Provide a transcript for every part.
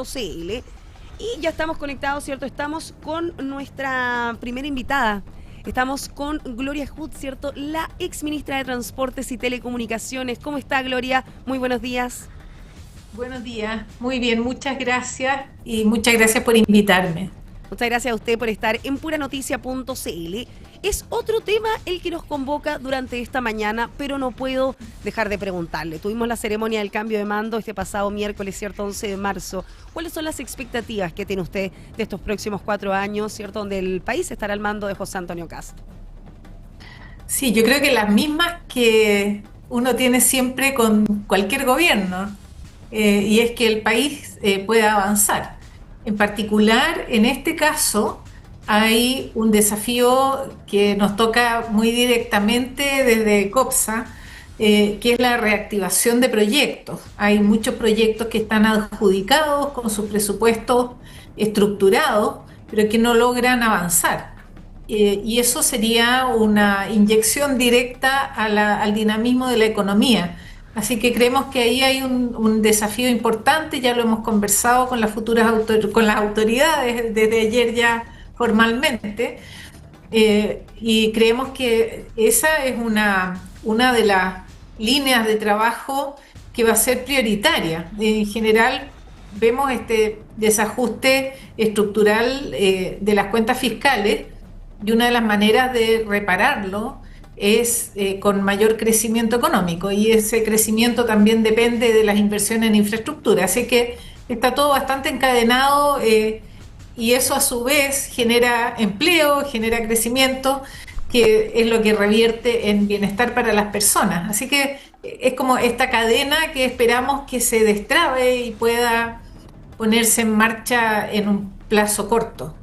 CL. Y ya estamos conectados, ¿cierto? Estamos con nuestra primera invitada. Estamos con Gloria Hood, ¿cierto? La ex ministra de Transportes y Telecomunicaciones. ¿Cómo está, Gloria? Muy buenos días. Buenos días, muy bien, muchas gracias y muchas gracias por invitarme. Muchas gracias a usted por estar en puranoticia.cl. Es otro tema el que nos convoca durante esta mañana, pero no puedo dejar de preguntarle. Tuvimos la ceremonia del cambio de mando este pasado miércoles, ¿cierto? 11 de marzo. ¿Cuáles son las expectativas que tiene usted de estos próximos 4 años, ¿cierto? Donde el país estará al mando de José Antonio Kast. Sí, yo creo que las mismas que uno tiene siempre con cualquier gobierno, y es que el país pueda avanzar. En particular, en este caso, hay un desafío que nos toca muy directamente desde COPSA, que es la reactivación de proyectos. Hay muchos proyectos que están adjudicados con sus presupuestos estructurados, pero que no logran avanzar. Y eso sería una inyección directa al dinamismo de la economía. Así que creemos que ahí hay un desafío importante, ya lo hemos conversado con las con las autoridades desde ayer ya formalmente, y creemos que esa es una de las líneas de trabajo que va a ser prioritaria. En general, vemos este desajuste estructural de las cuentas fiscales, y una de las maneras de repararlo es con mayor crecimiento económico, y ese crecimiento también depende de las inversiones en infraestructura. Así que está todo bastante encadenado, y eso a su vez genera empleo, genera crecimiento, que es lo que revierte en bienestar para las personas. Así que es como esta cadena que esperamos que se destrabe y pueda ponerse en marcha en un plazo corto.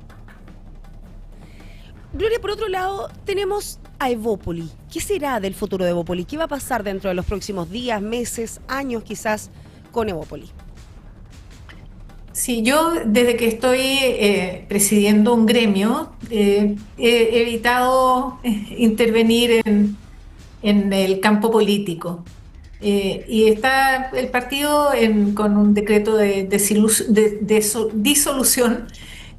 Gloria, por otro lado, tenemos a Evópoli. ¿Qué será del futuro de Evópoli? ¿Qué va a pasar dentro de los próximos días, meses, años quizás con Evópoli? Sí, yo desde que estoy presidiendo un gremio, he evitado intervenir en el campo político. Y está el partido con un decreto de disolución,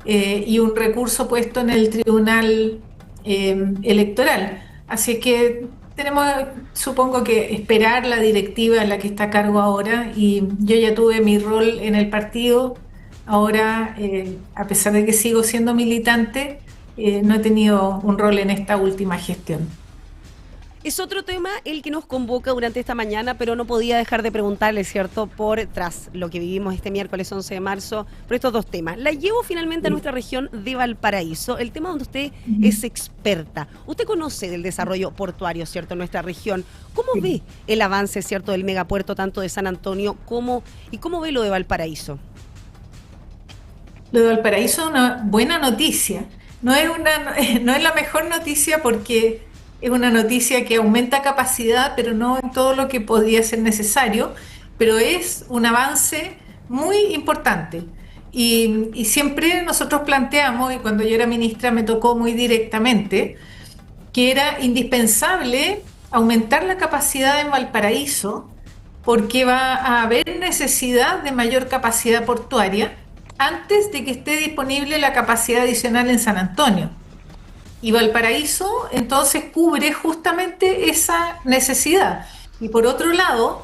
y un recurso puesto en el tribunal electoral. Así que tenemos, supongo que, esperar la directiva en la que está a cargo ahora, y yo ya tuve mi rol en el partido. Ahora, a pesar de que sigo siendo militante, no he tenido un rol en esta última gestión. Es otro tema el que nos convoca durante esta mañana, pero no podía dejar de preguntarle, ¿cierto? Tras lo que vivimos este miércoles 11 de marzo, por estos dos temas. La llevo finalmente a Sí. nuestra región de Valparaíso, el tema donde usted Ujú. es experta. Usted conoce del desarrollo portuario, ¿cierto? En nuestra región. ¿Cómo Sí. ve el avance, ¿cierto? Del megapuerto tanto de San Antonio y cómo ve lo de Valparaíso? Lo de Valparaíso es una buena noticia. No es la mejor noticia, porque es una noticia que aumenta capacidad, pero no en todo lo que podría ser necesario, pero es un avance muy importante. Y siempre nosotros planteamos, y cuando yo era ministra me tocó muy directamente, que era indispensable aumentar la capacidad en Valparaíso, porque va a haber necesidad de mayor capacidad portuaria antes de que esté disponible la capacidad adicional en San Antonio. Y Valparaíso entonces cubre justamente esa necesidad. Y por otro lado,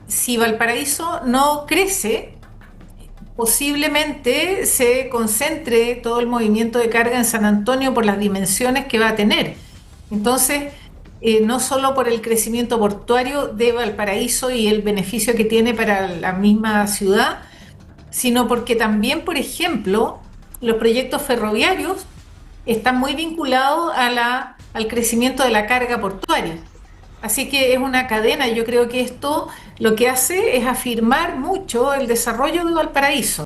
si Valparaíso no crece, posiblemente se concentre todo el movimiento de carga en San Antonio por las dimensiones que va a tener. Entonces, no solo por el crecimiento portuario de Valparaíso y el beneficio que tiene para la misma ciudad, sino porque también, por ejemplo, los proyectos ferroviarios están muy vinculados al crecimiento de la carga portuaria. Así que es una cadena, y yo creo que esto lo que hace es afirmar mucho el desarrollo de Valparaíso.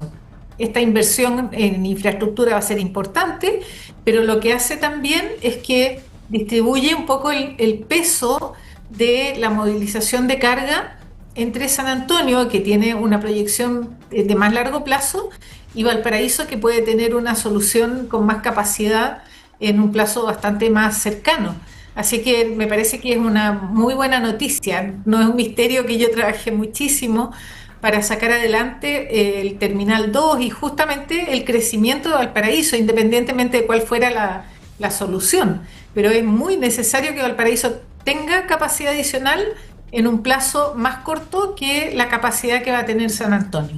Esta inversión en infraestructura va a ser importante, pero lo que hace también es que distribuye un poco el peso de la movilización de carga entre San Antonio, que tiene una proyección de más largo plazo, y Valparaíso, que puede tener una solución con más capacidad en un plazo bastante más cercano. Así que me parece que es una muy buena noticia. No es un misterio que yo trabajé muchísimo para sacar adelante el Terminal 2 y justamente el crecimiento de Valparaíso, independientemente de cuál fuera la solución. Pero es muy necesario que Valparaíso tenga capacidad adicional en un plazo más corto que la capacidad que va a tener San Antonio.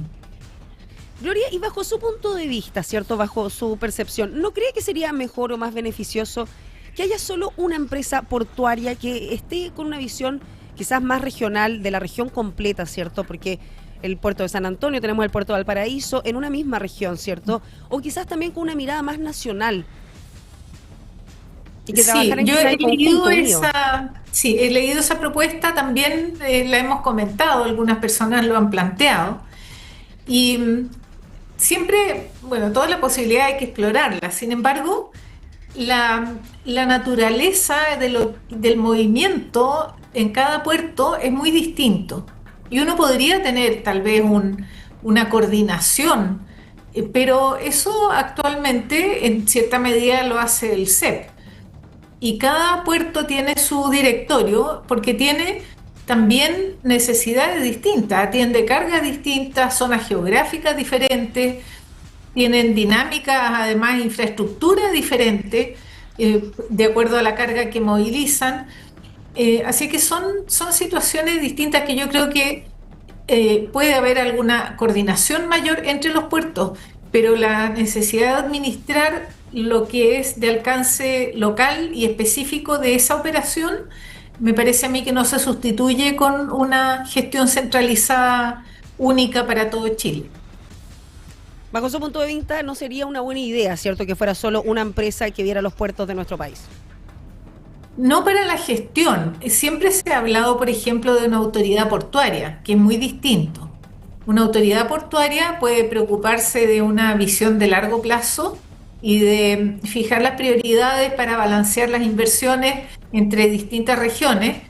Gloria, y bajo su punto de vista, ¿cierto? Bajo su percepción, ¿no cree que sería mejor o más beneficioso que haya solo una empresa portuaria que esté con una visión quizás más regional de la región completa, ¿cierto? Porque el puerto de San Antonio, tenemos el puerto de Valparaíso en una misma región, ¿cierto? O quizás también con una mirada más nacional. Y que sí, yo he leído he leído esa propuesta, también la hemos comentado, algunas personas lo han planteado. Y siempre, bueno, toda la posibilidad hay que explorarla. Sin embargo, la naturaleza del movimiento en cada puerto es muy distinto. Y uno podría tener tal vez una coordinación, pero eso actualmente en cierta medida lo hace el CEP. Y cada puerto tiene su directorio porque tiene también necesidades distintas, atiende cargas distintas, zonas geográficas diferentes, tienen dinámicas, además infraestructura diferente, de acuerdo a la carga que movilizan. Así que son situaciones distintas que yo creo que puede haber alguna coordinación mayor entre los puertos, pero la necesidad de administrar lo que es de alcance local y específico de esa operación, me parece a mí que no se sustituye con una gestión centralizada única para todo Chile. Bajo su punto de vista, no sería una buena idea, ¿cierto?, que fuera solo una empresa que viera los puertos de nuestro país. No para la gestión. Siempre se ha hablado, por ejemplo, de una autoridad portuaria, que es muy distinto. Una autoridad portuaria puede preocuparse de una visión de largo plazo y de fijar las prioridades para balancear las inversiones entre distintas regiones,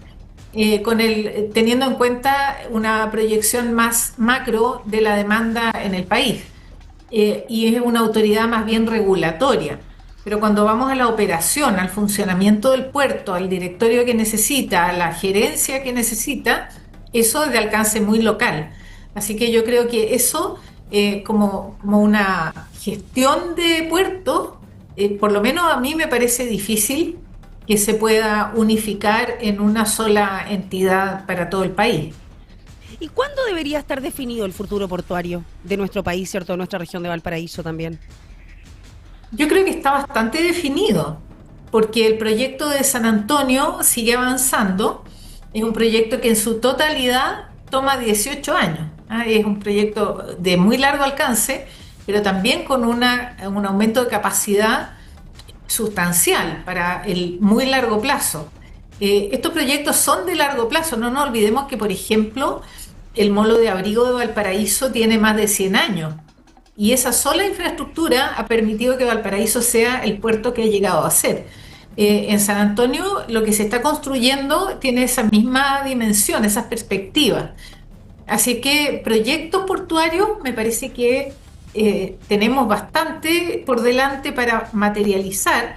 teniendo en cuenta una proyección más macro de la demanda en el país. Y es una autoridad más bien regulatoria. Pero cuando vamos a la operación, al funcionamiento del puerto, al directorio que necesita, a la gerencia que necesita, eso es de alcance muy local. Así que yo creo que eso, como una gestión de puertos, por lo menos a mí me parece difícil que se pueda unificar en una sola entidad para todo el país. ¿Y cuándo debería estar definido el futuro portuario de nuestro país, cierto, de nuestra región de Valparaíso también? Yo creo que está bastante definido, porque el proyecto de San Antonio sigue avanzando. Es un proyecto que en su totalidad toma 18 años. Es un proyecto de muy largo alcance, pero también con un aumento de capacidad sustancial para el muy largo plazo. Estos proyectos son de largo plazo. No nos olvidemos que, por ejemplo, el Molo de Abrigo de Valparaíso tiene más de 100 años. Y esa sola infraestructura ha permitido que Valparaíso sea el puerto que ha llegado a ser. En San Antonio lo que se está construyendo tiene esa misma dimensión, esas perspectivas. Así que proyectos portuarios me parece que tenemos bastante por delante para materializar,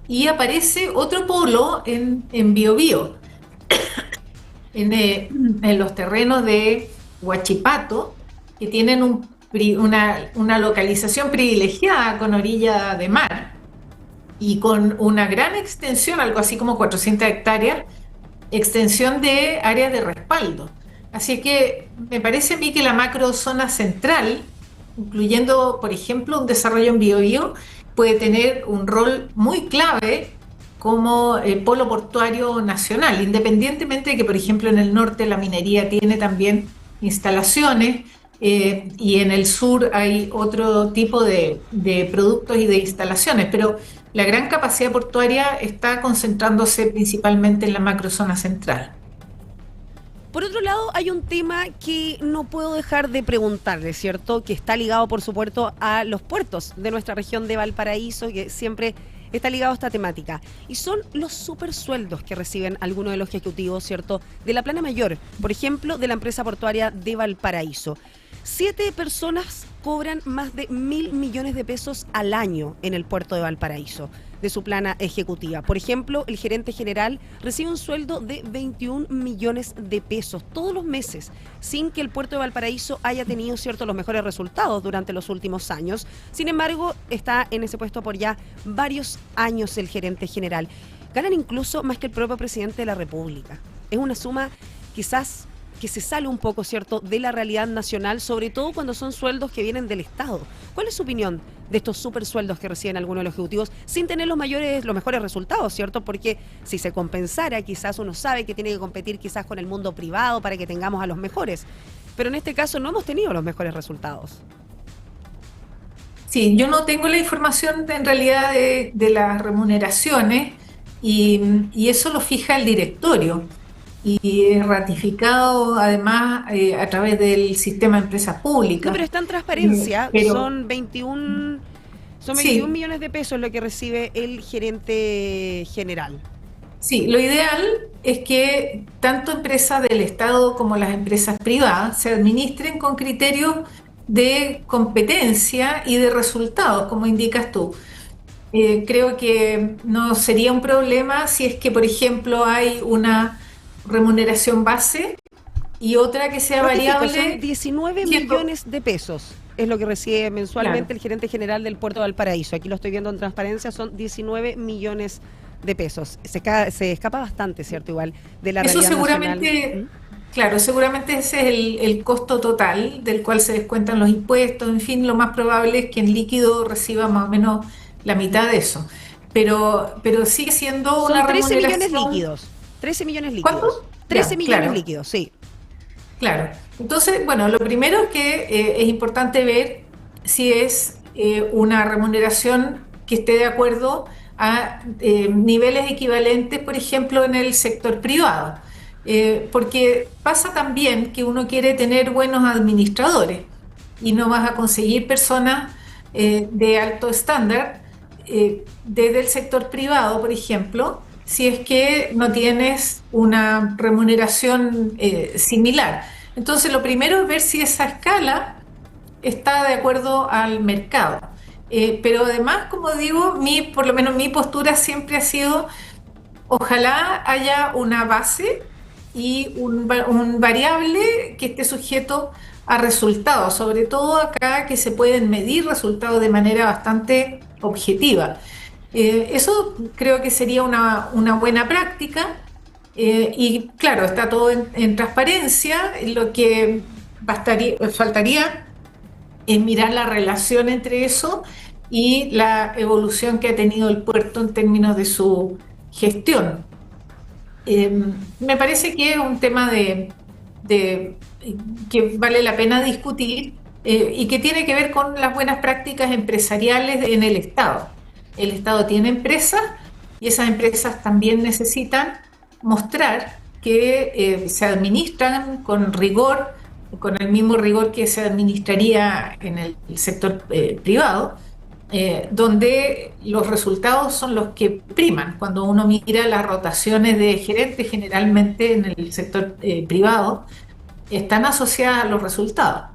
y aparece otro polo en Biobío, en los terrenos de Huachipato, que tienen una localización privilegiada con orilla de mar y con una gran extensión, algo así como 400 hectáreas, extensión de áreas de respaldo. Así que me parece a mí que la macrozona central, incluyendo, por ejemplo, un desarrollo en Biobío, puede tener un rol muy clave como polo portuario nacional, independientemente de que, por ejemplo, en el norte la minería tiene también instalaciones, y en el sur hay otro tipo de productos y de instalaciones, pero la gran capacidad portuaria está concentrándose principalmente en la macrozona central. Por otro lado, hay un tema que no puedo dejar de preguntarle, ¿cierto? Que está ligado, por supuesto, a los puertos de nuestra región de Valparaíso, que siempre está ligado a esta temática. Y son los supersueldos que reciben algunos de los ejecutivos, ¿cierto?, de la plana mayor, por ejemplo, de la empresa portuaria de Valparaíso. 7 personas cobran más de 1.000 millones de pesos al año en el puerto de Valparaíso, de su plana ejecutiva. Por ejemplo, el gerente general recibe un sueldo de 21 millones de pesos todos los meses, sin que el puerto de Valparaíso haya tenido los mejores resultados durante los últimos años. Sin embargo, está en ese puesto por ya varios años el gerente general. Ganan incluso más que el propio presidente de la República. Es una suma quizás que se sale un poco, de la realidad nacional, sobre todo cuando son sueldos que vienen del Estado. ¿Cuál es su opinión de estos super sueldos que reciben algunos de los ejecutivos sin tener los mejores resultados, Porque si se compensara, quizás uno sabe que tiene que competir quizás con el mundo privado para que tengamos a los mejores. Pero en este caso no hemos tenido los mejores resultados. Sí, yo no tengo la información en realidad de las remuneraciones y eso lo fija el directorio. Y es ratificado además a través del sistema de empresas públicas. No, pero está en transparencia, son 21 millones de pesos lo que recibe el gerente general. Sí, lo ideal es que tanto empresas del Estado como las empresas privadas se administren con criterios de competencia y de resultados, como indicas tú. Creo que no sería un problema si es que, por ejemplo, hay una remuneración base y otra que sea variable. Son 19 millones de pesos es lo que recibe mensualmente el gerente general del puerto de Valparaíso. Aquí lo estoy viendo en transparencia, son 19 millones de pesos. Se escapa bastante, Igual, de la realidad nacional. Claro, seguramente ese es el costo total del cual se descuentan los impuestos. En fin, lo más probable es que en líquido reciba más o menos la mitad de eso. Pero sigue siendo una remuneración. 13 millones líquidos. 13 millones líquidos. ¿Cuánto? 13 millones líquidos, sí. Claro. Entonces, bueno, lo primero es que es importante ver si es una remuneración que esté de acuerdo a niveles equivalentes, por ejemplo, en el sector privado. Porque pasa también que uno quiere tener buenos administradores y no vas a conseguir personas de alto estándar desde el sector privado, por ejemplo, si es que no tienes una remuneración similar. Entonces, lo primero es ver si esa escala está de acuerdo al mercado. Pero además, como digo, por lo menos mi postura siempre ha sido, ojalá haya una base y un variable que esté sujeto a resultados, sobre todo acá que se pueden medir resultados de manera bastante objetiva. Eso creo que sería una buena práctica y claro, está todo en transparencia. Lo que faltaría es mirar la relación entre eso y la evolución que ha tenido el puerto en términos de su gestión. Me parece que es un tema que vale la pena discutir y que tiene que ver con las buenas prácticas empresariales en el Estado. El Estado tiene empresas y esas empresas también necesitan mostrar que se administran con rigor, con el mismo rigor que se administraría en el sector privado, donde los resultados son los que priman. Cuando uno mira las rotaciones de gerentes, generalmente en el sector privado, están asociadas a los resultados.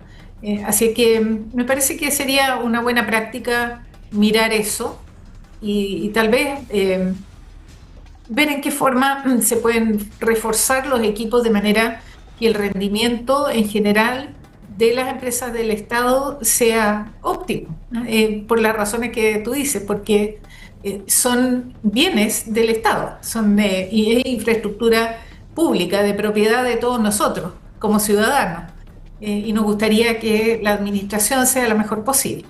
Así que me parece que sería una buena práctica mirar eso y tal vez ver en qué forma se pueden reforzar los equipos de manera que el rendimiento en general de las empresas del Estado sea óptimo, ¿no? Por las razones que tú dices, porque son bienes del Estado, y es infraestructura pública de propiedad de todos nosotros como ciudadanos, y nos gustaría que la administración sea la mejor posible.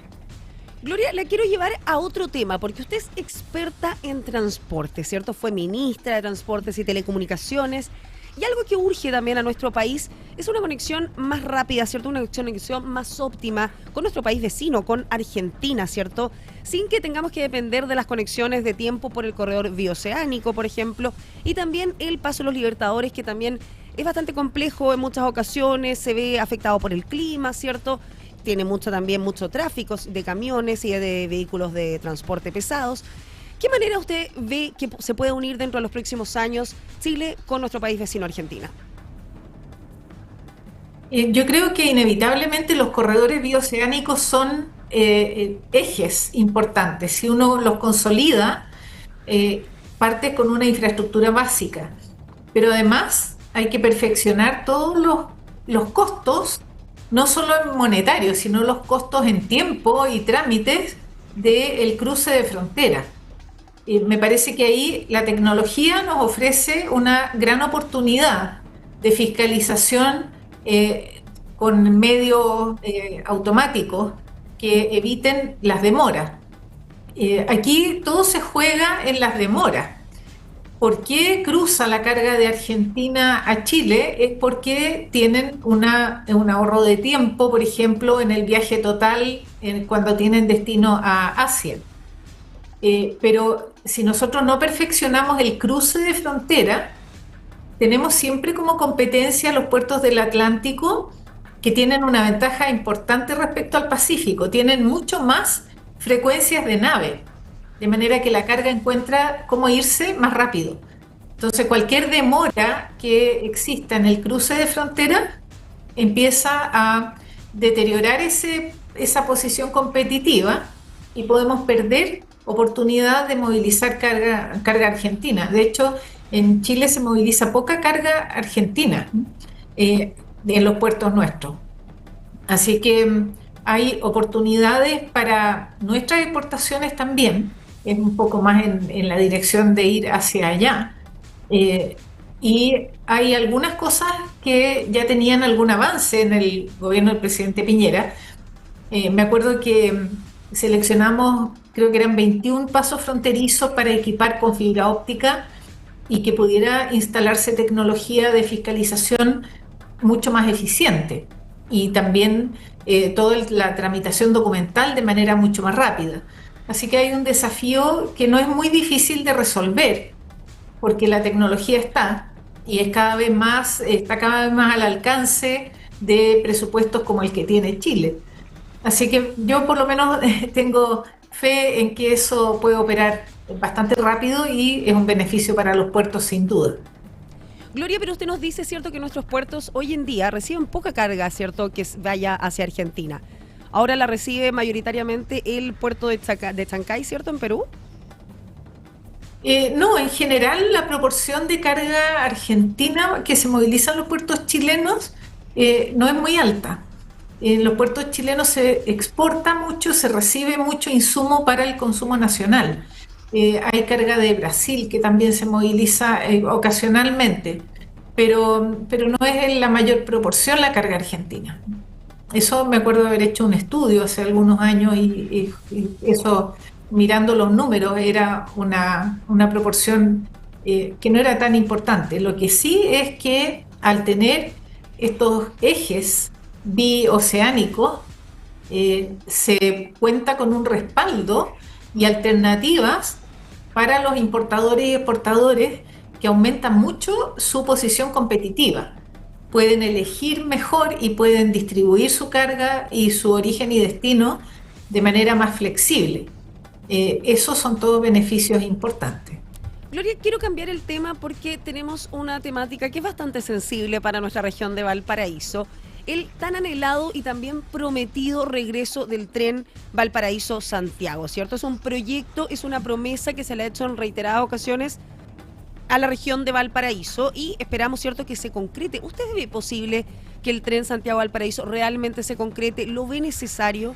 Gloria, la quiero llevar a otro tema, porque usted es experta en transporte, ¿cierto? Fue ministra de Transportes y Telecomunicaciones. Y algo que urge también a nuestro país es una conexión más rápida, ¿cierto? Una conexión más óptima con nuestro país vecino, con Argentina, ¿cierto? Sin que tengamos que depender de las conexiones de tiempo por el corredor bioceánico, por ejemplo, y también el Paso de los Libertadores, que también es bastante complejo en muchas ocasiones, se ve afectado por el clima, ¿cierto? Tiene mucho tráfico de camiones y de vehículos de transporte pesados. ¿Qué manera usted ve que se puede unir dentro de los próximos años Chile con nuestro país vecino Argentina? Yo creo que inevitablemente los corredores bioceánicos son ejes importantes. Si uno los consolida, parte con una infraestructura básica, pero además hay que perfeccionar todos los costos, no solo monetarios, sino los costos en tiempo y trámites del cruce de frontera. Me parece que ahí la tecnología nos ofrece una gran oportunidad de fiscalización con medios automáticos que eviten las demoras. Aquí todo se juega en las demoras. ¿Por qué cruza la carga de Argentina a Chile? Es porque tienen un ahorro de tiempo, por ejemplo, en el viaje total cuando tienen destino a Asia. Pero si nosotros no perfeccionamos el cruce de frontera, tenemos siempre como competencia los puertos del Atlántico, que tienen una ventaja importante respecto al Pacífico. Tienen mucho más frecuencias de nave, de manera que la carga encuentra cómo irse más rápido. Entonces, cualquier demora que exista en el cruce de frontera empieza a deteriorar esa posición competitiva y podemos perder oportunidad de movilizar carga argentina. De hecho, en Chile se moviliza poca carga argentina en los puertos nuestros. Así que hay oportunidades para nuestras exportaciones también, es un poco más en la dirección de ir hacia allá. Y hay algunas cosas que ya tenían algún avance en el gobierno del presidente Piñera. Me acuerdo que seleccionamos, creo que eran 21 pasos fronterizos para equipar con fibra óptica y que pudiera instalarse tecnología de fiscalización mucho más eficiente y también toda la tramitación documental de manera mucho más rápida. Así que hay un desafío que no es muy difícil de resolver, porque la tecnología está y está cada vez más al alcance de presupuestos como el que tiene Chile. Así que yo por lo menos tengo fe en que eso puede operar bastante rápido y es un beneficio para los puertos sin duda. Gloria, pero usted nos dice, ¿cierto?, que nuestros puertos hoy en día reciben poca carga, ¿cierto?, que vaya hacia Argentina. Ahora la recibe mayoritariamente el puerto de Chancay, ¿cierto?, en Perú. No, en general la proporción de carga argentina que se moviliza en los puertos chilenos no es muy alta. En los puertos chilenos se exporta mucho, se recibe mucho insumo para el consumo nacional. Hay carga de Brasil que también se moviliza ocasionalmente, pero no es en la mayor proporción la carga argentina. Eso me acuerdo de haber hecho un estudio hace algunos años y eso, mirando los números, era una proporción que no era tan importante. Lo que sí es que al tener estos ejes bioceánicos, se cuenta con un respaldo y alternativas para los importadores y exportadores que aumentan mucho su posición competitiva. Pueden elegir mejor y pueden distribuir su carga y su origen y destino de manera más flexible. Esos son todos beneficios importantes. Gloria, quiero cambiar el tema porque tenemos una temática que es bastante sensible para nuestra región de Valparaíso. El tan anhelado y también prometido regreso del tren Valparaíso-Santiago, ¿cierto? Es un proyecto, es una promesa que se le ha hecho en reiteradas ocasiones a la región de Valparaíso y esperamos, ¿cierto?, que se concrete. ¿Usted ve posible que el tren Santiago-Valparaíso realmente se concrete? ¿Lo ve necesario?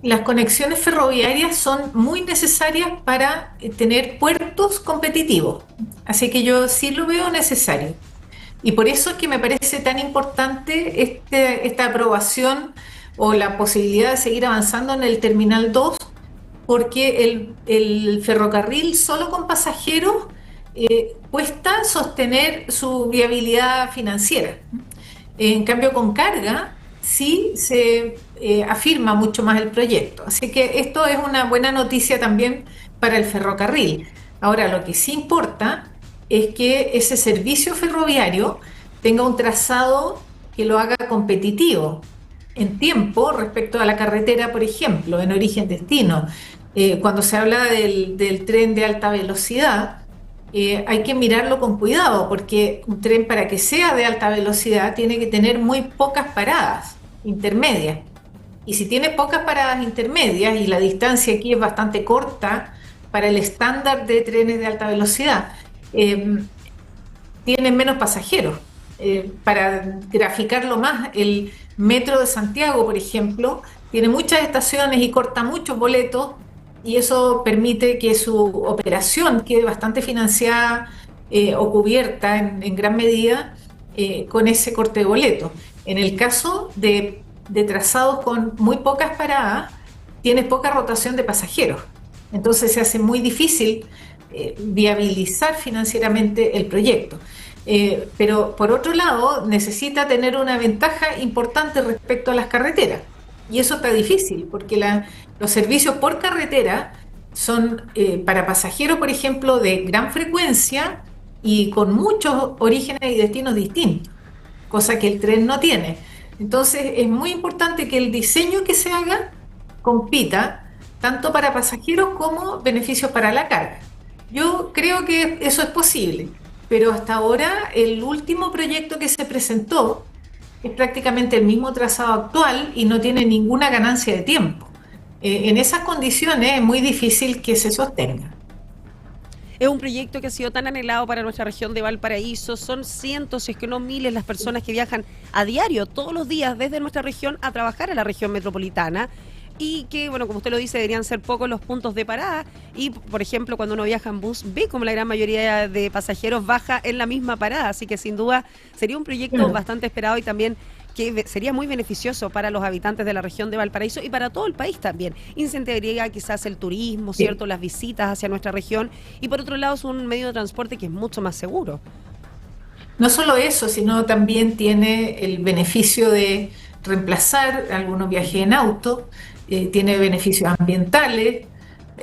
Las conexiones ferroviarias son muy necesarias para tener puertos competitivos, así que yo sí lo veo necesario. Y por eso es que me parece tan importante esta aprobación o la posibilidad de seguir avanzando en el Terminal 2, porque el ferrocarril solo con pasajeros cuesta sostener su viabilidad financiera. En cambio, con carga sí se afirma mucho más el proyecto. Así que esto es una buena noticia también para el ferrocarril. Ahora, lo que sí importa es que ese servicio ferroviario tenga un trazado que lo haga competitivo en tiempo respecto a la carretera, por ejemplo, en origen-destino. Cuando se habla del tren de alta velocidad, hay que mirarlo con cuidado, porque un tren para que sea de alta velocidad tiene que tener muy pocas paradas intermedias. Y si tiene pocas paradas intermedias y la distancia aquí es bastante corta para el estándar de trenes de alta velocidad, eh, tienen menos pasajeros. Para graficarlo más, el metro de Santiago, por ejemplo, tiene muchas estaciones y corta muchos boletos y eso permite que su operación quede bastante financiada o cubierta en gran medida con ese corte de boletos. En el caso de trazados con muy pocas paradas, tienes poca rotación de pasajeros. Entonces se hace muy difícil viabilizar financieramente el proyecto. Pero por otro lado, necesita tener una ventaja importante respecto a las carreteras. Y eso está difícil, porque los servicios por carretera son para pasajeros, por ejemplo, de gran frecuencia y con muchos orígenes y destinos distintos, cosa que el tren no tiene. Entonces, es muy importante que el diseño que se haga compita tanto para pasajeros como beneficios para la carga. Yo creo que eso es posible, pero hasta ahora el último proyecto que se presentó es prácticamente el mismo trazado actual y no tiene ninguna ganancia de tiempo. En esas condiciones es muy difícil que se sostenga. Es un proyecto que ha sido tan anhelado para nuestra región de Valparaíso. Son cientos, si es que no miles, las personas que viajan a diario, todos los días, desde nuestra región a trabajar a la región metropolitana. Y que, bueno, como usted lo dice, deberían ser pocos los puntos de parada. Y, por ejemplo, cuando uno viaja en bus, ve como la gran mayoría de pasajeros baja en la misma parada. Así que, sin duda, sería un proyecto bastante esperado y también que sería muy beneficioso para los habitantes de la región de Valparaíso y para todo el país también. Incentivaría quizás el turismo, ¿cierto? Las visitas hacia nuestra región. Y, por otro lado, es un medio de transporte que es mucho más seguro. No solo eso, sino también tiene el beneficio de reemplazar algunos viajes en auto, tiene beneficios ambientales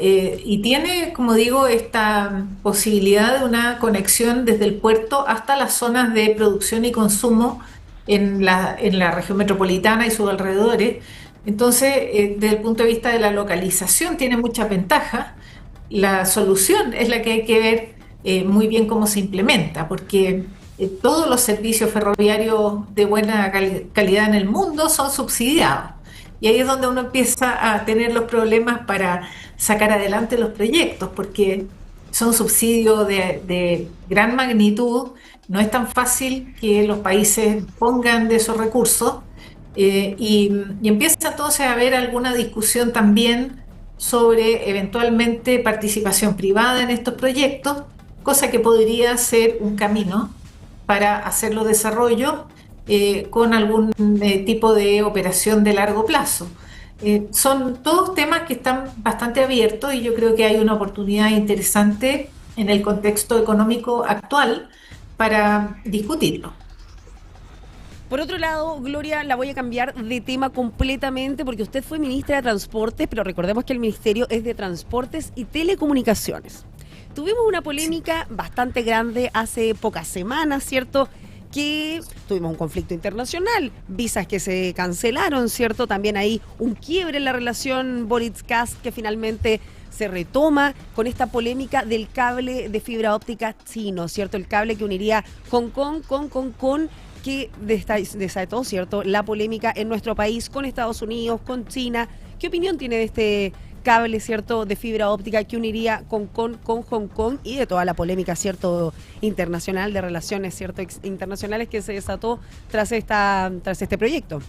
y tiene, como digo, esta posibilidad de una conexión desde el puerto hasta las zonas de producción y consumo en la región metropolitana y sus alrededores. Entonces, desde el punto de vista de la localización, tiene muchas ventajas. La solución es la que hay que ver muy bien cómo se implementa, porque todos los servicios ferroviarios de buena calidad en el mundo son subsidiados. Y ahí es donde uno empieza a tener los problemas para sacar adelante los proyectos, porque son subsidios de gran magnitud. No es tan fácil que los países pongan de esos recursos y empieza entonces a haber alguna discusión también sobre eventualmente participación privada en estos proyectos, cosa que podría ser un camino para hacer los desarrollos con algún tipo de operación de largo plazo. Son todos temas que están bastante abiertos y yo creo que hay una oportunidad interesante en el contexto económico actual para discutirlo. Por otro lado, Gloria, la voy a cambiar de tema completamente porque usted fue ministra de Transportes, pero recordemos que el ministerio es de Transportes y Telecomunicaciones. Tuvimos una polémica bastante grande hace pocas semanas, ¿cierto? Que tuvimos un conflicto internacional, visas que se cancelaron, ¿cierto? También hay un quiebre en la relación Boric-Kast que finalmente se retoma con esta polémica del cable de fibra óptica chino, ¿cierto? El cable que uniría Hong Kong con que desató, ¿cierto?, la polémica en nuestro país con Estados Unidos, con China. ¿Qué opinión tiene de este cable, ¿cierto?, de fibra óptica que uniría con Hong Kong y de toda la polémica, ¿cierto?, internacional de relaciones, ¿cierto?, internacionales que se desató tras este proyecto?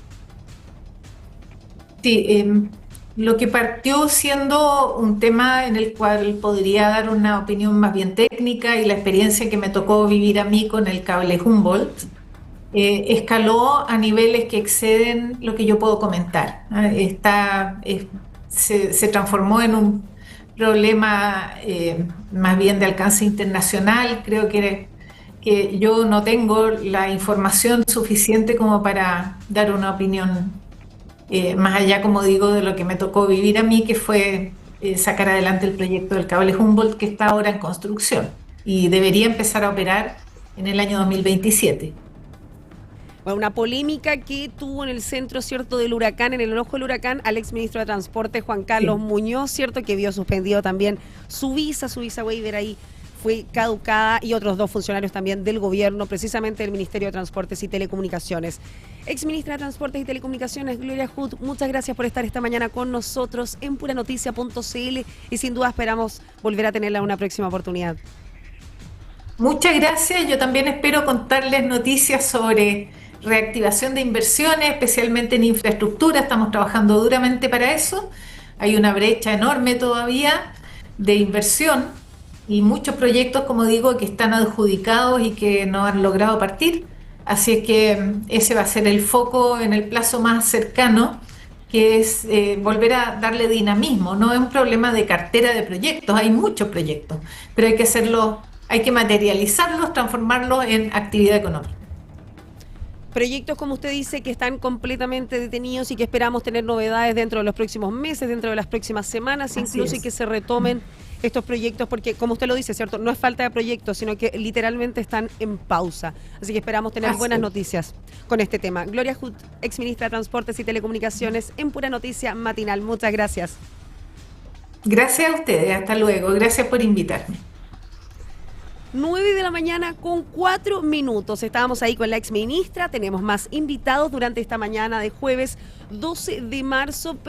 Sí, lo que partió siendo un tema en el cual podría dar una opinión más bien técnica y la experiencia que me tocó vivir a mí con el cable Humboldt, escaló a niveles que exceden lo que yo puedo comentar. Se transformó en un problema más bien de alcance internacional. Creo que yo no tengo la información suficiente como para dar una opinión más allá, como digo, de lo que me tocó vivir a mí, que fue sacar adelante el proyecto del cable Humboldt, que está ahora en construcción y debería empezar a operar en el año 2027. Bueno, una polémica que tuvo en el centro, ¿cierto?, del huracán, en el ojo del huracán, al exministro de Transporte, Juan Carlos Muñoz, ¿cierto?, que vio suspendido también su visa waiver ahí fue caducada, y otros 2 funcionarios también del gobierno, precisamente del Ministerio de Transportes y Telecomunicaciones. Exministra de Transportes y Telecomunicaciones, Gloria Hood, muchas gracias por estar esta mañana con nosotros en puranoticia.cl y sin duda esperamos volver a tenerla en una próxima oportunidad. Muchas gracias. Yo también espero contarles noticias sobre reactivación de inversiones, especialmente en infraestructura. Estamos trabajando duramente para eso. Hay una brecha enorme todavía de inversión y muchos proyectos, como digo, que están adjudicados y que no han logrado partir. Así es que ese va a ser el foco en el plazo más cercano, que es volver a darle dinamismo. No es un problema de cartera de proyectos, hay muchos proyectos, pero hay que hacerlo, hay que materializarlos, transformarlos en actividad económica. Proyectos, como usted dice, que están completamente detenidos y que esperamos tener novedades dentro de los próximos meses, dentro de las próximas semanas, incluso, y que se retomen estos proyectos, porque como usted lo dice, ¿cierto? No es falta de proyectos, sino que literalmente están en pausa. Así que esperamos tener buenas noticias con este tema. Gloria Hood, exministra de Transportes y Telecomunicaciones, en Pura Noticia Matinal. Muchas gracias. Gracias a ustedes, hasta luego. Gracias por invitarme. 9:04 a.m. Estábamos ahí con la exministra. Tenemos más invitados durante esta mañana de jueves 12 de marzo.